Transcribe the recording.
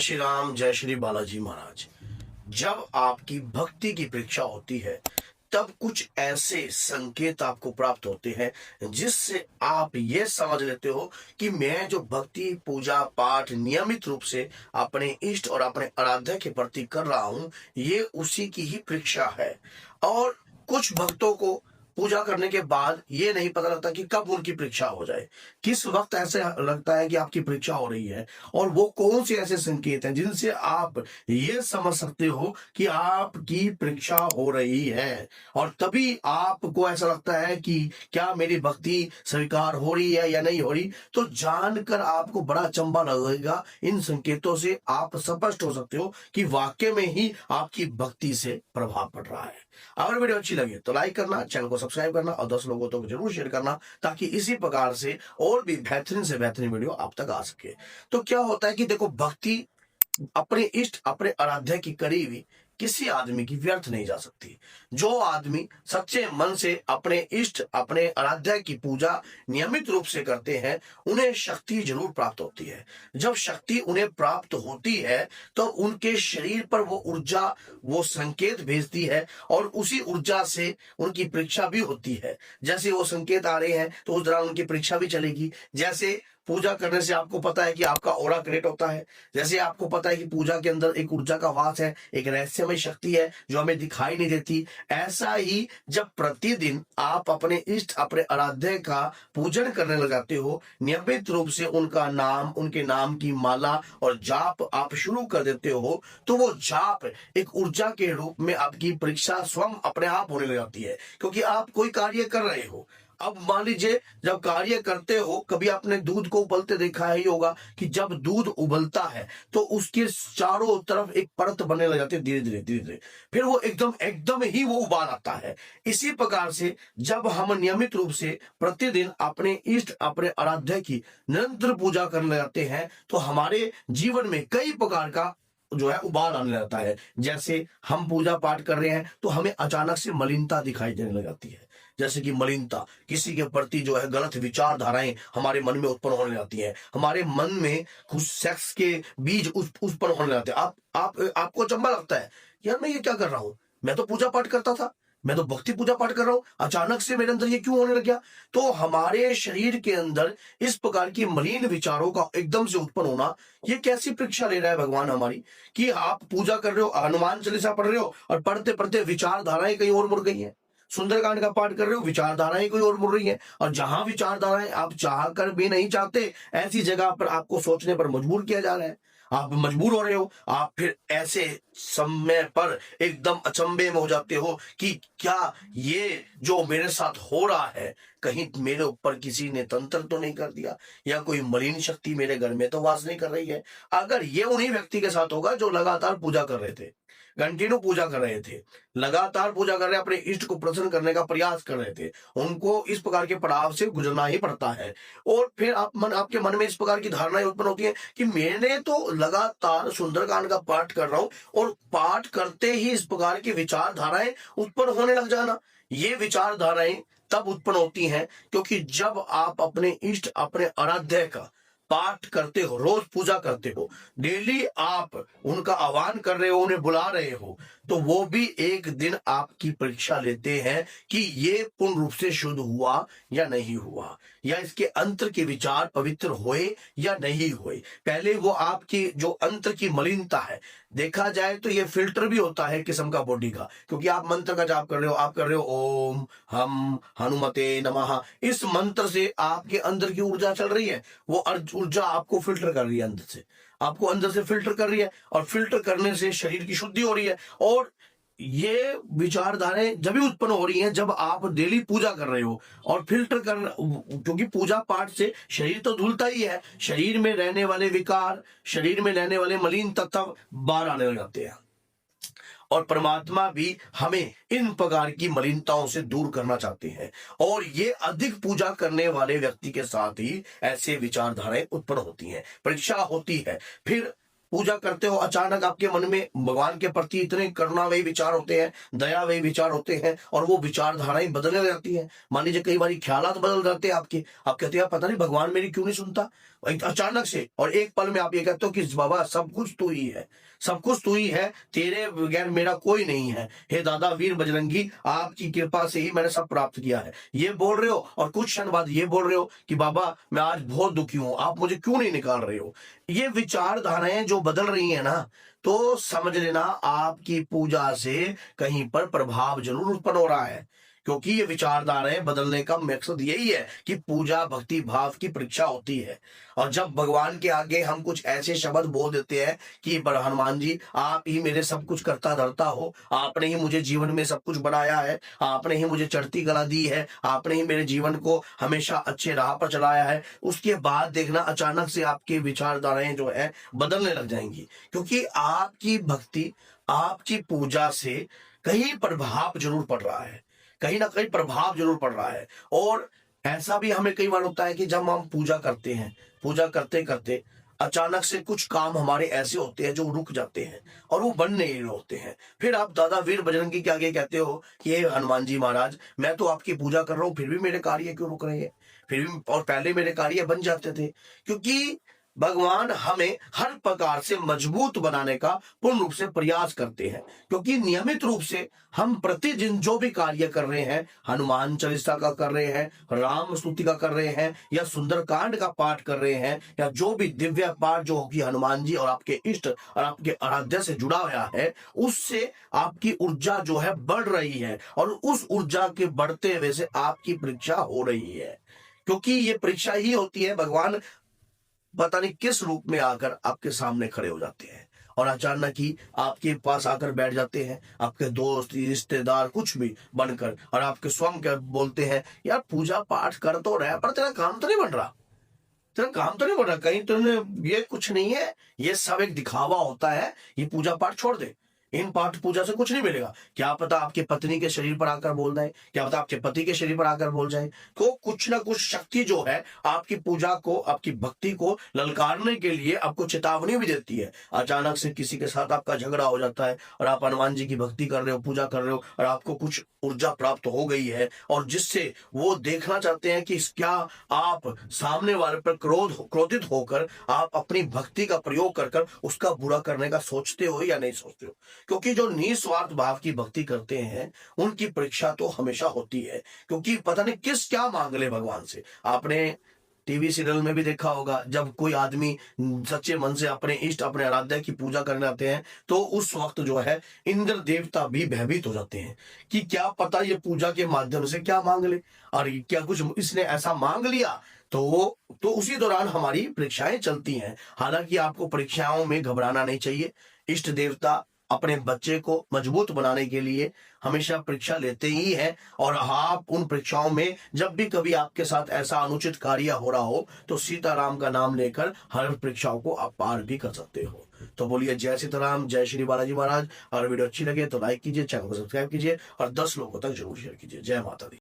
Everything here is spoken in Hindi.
श्री राम, जय श्री बालाजी महाराज। जब आपकी भक्ति की परीक्षा होती है तब कुछ ऐसे संकेत आपको प्राप्त होते हैं जिससे आप ये समझ लेते हो कि मैं जो भक्ति पूजा पाठ नियमित रूप से अपने इष्ट और अपने आराध्य के प्रति कर रहा हूं, ये उसी की ही परीक्षा है। और कुछ भक्तों को पूजा करने के बाद ये नहीं पता लगता कि कब उनकी परीक्षा हो जाए, किस वक्त ऐसे लगता है कि आपकी परीक्षा हो रही है, और वो कौन से ऐसे संकेत हैं जिनसे आप ये समझ सकते हो कि आपकी परीक्षा हो रही है। और तभी आपको ऐसा लगता है कि क्या मेरी भक्ति स्वीकार हो रही है या नहीं हो रही। तो जानकर आपको बड़ा अचंभा लगेगा। इन संकेतों से आप स्पष्ट हो सकते हो कि वाकई में ही आपकी भक्ति से प्रभाव पड़ रहा है। अगर वीडियो अच्छी लगे तो लाइक करना, चैनल को सब्सक्राइब करना और 10 लोगों तक जरूर शेयर करना, ताकि इसी प्रकार से और भी बेहतरीन से बेहतरीन वीडियो आप तक आ सके। तो क्या होता है कि देखो, भक्ति अपने इष्ट अपने आराध्य की करी हुई किसी आदमी की व्यर्थ नहीं जा सकती। जो आदमी सच्चे मन से अपने इष्ट अपने आराध्य की पूजा नियमित रूप से करते हैं, उन्हें शक्ति जरूर प्राप्त होती है। जब शक्ति उन्हें प्राप्त होती है तो उनके शरीर पर वो ऊर्जा, वो संकेत भेजती है, और उसी ऊर्जा से उनकी परीक्षा भी होती है। जैसे वो संकेत आ रहे हैं तो उस दौरान उनकी परीक्षा भी चलेगी। जैसे पूजा करने से आपको पता है कि आपका ऑरा क्रिएट होता है, जैसे आपको पता है कि पूजा के अंदर एक ऊर्जा का वास है, एक रहस्यमय शक्ति है जो हमें दिखाई नहीं देती। ऐसा ही जब प्रतिदिन आप अपने इष्ट अपने आराध्य का पूजन करने लग जाते हो, नियमित रूप से उनका नाम, उनके नाम की माला और जाप आप शुरू कर देते हो, तो वो जाप एक ऊर्जा के रूप में आपकी परीक्षा स्वयं अपने आप होने लग जाती है। क्योंकि आप कोई कार्य कर रहे हो। अब मान लीजिए, जब कार्य करते हो, कभी आपने दूध को उबलते देखा ही होगा कि जब दूध उबलता है तो उसके चारों तरफ एक परत बनने लग जाती है, धीरे धीरे धीरे धीरे, फिर वो एकदम एकदम ही वो उबाल आता है। इसी प्रकार से जब हम नियमित रूप से प्रतिदिन अपने इष्ट अपने आराध्य की निरंतर पूजा करने लगते हैं, तो हमारे जीवन में कई प्रकार का जो है उबाल आने लगता है। जैसे हम पूजा पाठ कर रहे हैं तो हमें अचानक से मलिनता दिखाई देने लग जाती है। जैसे कि मलिनता, किसी के प्रति जो है गलत विचारधाराएं हमारे मन में उत्पन्न होने लगती है, हमारे मन में कुछ सेक्स के बीज उत्पन्न होने लगते हैं। आपको अचंभा लगता है, यार मैं ये क्या कर रहा हूं, मैं तो पूजा पाठ करता था, मैं तो भक्ति पूजा पाठ कर रहा हूं, अचानक से मेरे अंदर ये क्यों होने लग गया। तो हमारे शरीर के अंदर इस प्रकार की मलिन विचारों का एकदम से उत्पन्न होना, ये कैसी परीक्षा ले रहा है भगवान हमारी, कि आप पूजा कर रहे हो, हनुमान चालीसा पढ़ रहे हो, और पढ़ते पढ़ते विचारधाराएं कहीं और मुड़ गई हैं। सुंदरकांड का पाठ कर रहे हो, विचारधाराएं कोई और मुड़ रही है, और जहां विचारधाराएं आप चाह कर भी नहीं चाहते, ऐसी जगह पर आपको सोचने पर मजबूर किया जा रहा है। आप मजबूर हो रहे हो, आप फिर ऐसे समय पर एकदम अचंभे में हो जाते हो कि क्या ये जो मेरे साथ हो रहा है, कहीं मेरे ऊपर किसी ने तंत्र तो नहीं कर दिया, या कोई मलिन शक्ति मेरे घर में तो वास नहीं कर रही है। अगर ये उन्हीं व्यक्ति के साथ होगा जो लगातार पूजा कर रहे थे, कंटिन्यू पूजा कर रहे थे, लगातार पूजा कर रहे, अपने इष्ट को प्रसन्न करने का प्रयास कर रहे थे, उनको इस प्रकार के पड़ाव से गुजरना ही पड़ता है। और फिर आपके मन में इस प्रकार की धारणाएं उत्पन्न होती है कि मैंने तो लगातार सुंदरकांड का पाठ कर रहा हूं, और पाठ करते ही इस प्रकार की विचारधाराएं उत्पन्न होने लग जाना। ये विचारधाराएं तब उत्पन्न होती हैं क्योंकि जब आप अपने इष्ट अपने आराध्य का पाठ करते हो, रोज पूजा करते हो, डेली आप उनका आह्वान कर रहे हो, उन्हें बुला रहे हो, तो वो भी एक दिन आपकी परीक्षा लेते हैं कि ये पूर्ण रूप से शुद्ध हुआ या नहीं हुआ, या इसके अंतर के विचार पवित्र हुए या नहीं हुए। पहले वो आपकी जो अंतर की मलिनता है, देखा जाए तो ये फिल्टर भी होता है किस्म का बॉडी का, क्योंकि आप मंत्र का जाप कर रहे हो, आप कर रहे हो ओम हम हनुमते नमः, इस मंत्र से आपके अंदर की ऊर्जा चल रही है, वो ऊर्जा आपको फिल्टर कर रही है, अंदर से आपको अंदर से फिल्टर कर रही है, और फिल्टर करने से शरीर की शुद्धि हो रही है। और ये विचारधाराएं जब भी उत्पन्न हो रही हैं जब आप डेली पूजा कर रहे हो और फिल्टर कर, क्योंकि पूजा पाठ से शरीर तो धुलता ही है, शरीर में रहने वाले विकार, शरीर में रहने वाले मलिन तत्व बाहर आने लग जाते हैं, और परमात्मा भी हमें इन प्रकार की मलिनताओं से दूर करना चाहते हैं। और ये अधिक पूजा करने वाले व्यक्ति के साथ ही ऐसे विचारधाराएं उत्पन्न होती हैं, परीक्षा होती है। फिर पूजा करते हो, अचानक आपके मन में भगवान के प्रति इतने करुणामयी विचार होते हैं, दयामयी विचार होते हैं, और वो विचारधाराएं बदलने लग जाती हैं। मान लीजिए कई बार ख्यालात बदल जाते हैं आपके, आप कहते हैं पता नहीं भगवान मेरी क्यों नहीं सुनता, अचानक से, और एक पल में आप ये कहते हो कि बाबा सब कुछ तू ही है, सब कुछ तू ही है, तेरे बगैर मेरा कोई नहीं है, हे दादा वीर बजरंगी, आपकी कृपा से ही मैंने सब प्राप्त किया है, ये बोल रहे हो। और कुछ क्षण बाद ये बोल रहे हो कि बाबा मैं आज बहुत दुखी हूं, आप मुझे क्यों नहीं निकाल रहे हो। ये विचारधाराएं जो बदल रही है ना, तो समझ लेना आपकी पूजा से कहीं पर प्रभाव जरूर उत्पन्न हो रहा है, क्योंकि ये विचारधाराएं बदलने का मकसद यही है कि पूजा भक्ति भाव की परीक्षा होती है। और जब भगवान के आगे हम कुछ ऐसे शब्द बोल देते हैं कि हनुमान जी आप ही मेरे सब कुछ करता धरता हो, आपने ही मुझे जीवन में सब कुछ बनाया है, आपने ही मुझे चढ़ती कला दी है, आपने ही मेरे जीवन को हमेशा अच्छे राह पर चलाया है, उसके बाद देखना अचानक से आपकी विचारधाराएं जो है बदलने लग जाएंगी, क्योंकि आपकी भक्ति आपकी पूजा से कहीं प्रभाव जरूर पड़ रहा है, कहीं ना कहीं प्रभाव जरूर पड़ रहा है। और ऐसा भी हमें कई बार होता है कि जब हम पूजा करते हैं, पूजा करते करते अचानक से कुछ काम हमारे ऐसे होते हैं जो रुक जाते हैं और वो बन नहीं रहे होते हैं। फिर आप दादा वीर बजरंगी के आगे कहते हो कि हे हनुमान जी महाराज, मैं तो आपकी पूजा कर रहा हूं, फिर भी मेरे कार्य क्यों रुक रहे हैं, फिर भी, और पहले मेरे कार्य बन जाते थे। क्योंकि भगवान हमें हर प्रकार से मजबूत बनाने का पूर्ण रूप से प्रयास करते हैं, क्योंकि नियमित रूप से हम प्रतिदिन जो भी कार्य कर रहे हैं, हनुमान चालीसा का कर रहे हैं, राम स्तुति का कर रहे हैं, या सुंदरकांड का पाठ कर रहे हैं, या जो भी दिव्य पाठ जो होगी हनुमान जी और आपके इष्ट और आपके आराध्य से जुड़ा हुआ है, उससे आपकी ऊर्जा जो है बढ़ रही है, और उस ऊर्जा के बढ़ते हुए से आपकी परीक्षा हो रही है। क्योंकि ये परीक्षा ही होती है, भगवान पता नहीं किस रूप में आकर आपके सामने खड़े हो जाते हैं और अचानक ही आपके पास आकर बैठ जाते हैं, आपके दोस्त रिश्तेदार कुछ भी बनकर, और आपके स्वयं के बोलते हैं यार पूजा पाठ कर तो रहा है पर तेरा काम तो नहीं बन रहा, तेरा काम तो नहीं बन रहा, कहीं तुमने ये कुछ नहीं है, ये सब एक दिखावा होता है, ये पूजा पाठ छोड़ दे, इन पाठ पूजा से कुछ नहीं मिलेगा। क्या पता आपके पत्नी के शरीर पर आकर बोल जाए, क्या पता आपके पति के शरीर पर आकर बोल जाए। तो कुछ ना कुछ शक्ति जो है आपकी पूजा को, आपकी भक्ति को ललकारने के लिए आपको चेतावनी भी देती है। अचानक से किसी के साथ आपका झगड़ा हो जाता है और आप हनुमान जी की भक्ति कर रहे हो, पूजा कर रहे हो, और आपको कुछ ऊर्जा प्राप्त हो गई है, और जिससे वो देखना चाहते हैं कि क्या आप सामने वाले पर क्रोधित होकर आप अपनी भक्ति का प्रयोग कर उसका बुरा करने का सोचते हो या नहीं सोचते हो। क्योंकि जो निस्वार्थ भाव की भक्ति करते हैं उनकी परीक्षा तो हमेशा होती है, क्योंकि पता नहीं किस क्या मांग ले भगवान से। आपने टीवी सीरियल में भी देखा होगा, जब कोई आदमी सच्चे मन से अपने इष्ट अपने आराध्य की पूजा करने आते हैं तो उस वक्त जो है इंद्र देवता भी भयभीत हो जाते हैं कि क्या पता ये पूजा के माध्यम से क्या मांग ले, और क्या कुछ इसने ऐसा मांग लिया तो उसी दौरान हमारी परीक्षाएं चलती हैं। हालांकि आपको परीक्षाओं में घबराना नहीं चाहिए। इष्ट देवता अपने बच्चे को मजबूत बनाने के लिए हमेशा परीक्षा लेते ही हैं, और आप उन परीक्षाओं में जब भी कभी आपके साथ ऐसा अनुचित कार्य हो रहा हो तो सीताराम का नाम लेकर हर परीक्षाओं को आप पार भी कर सकते हो। तो बोलिए जय सीताराम, जय श्री बालाजी महाराज। और वीडियो अच्छी लगे तो लाइक कीजिए, चैनल को सब्सक्राइब कीजिए और 10 लोगों तक जरूर शेयर कीजिए। जय माता दी।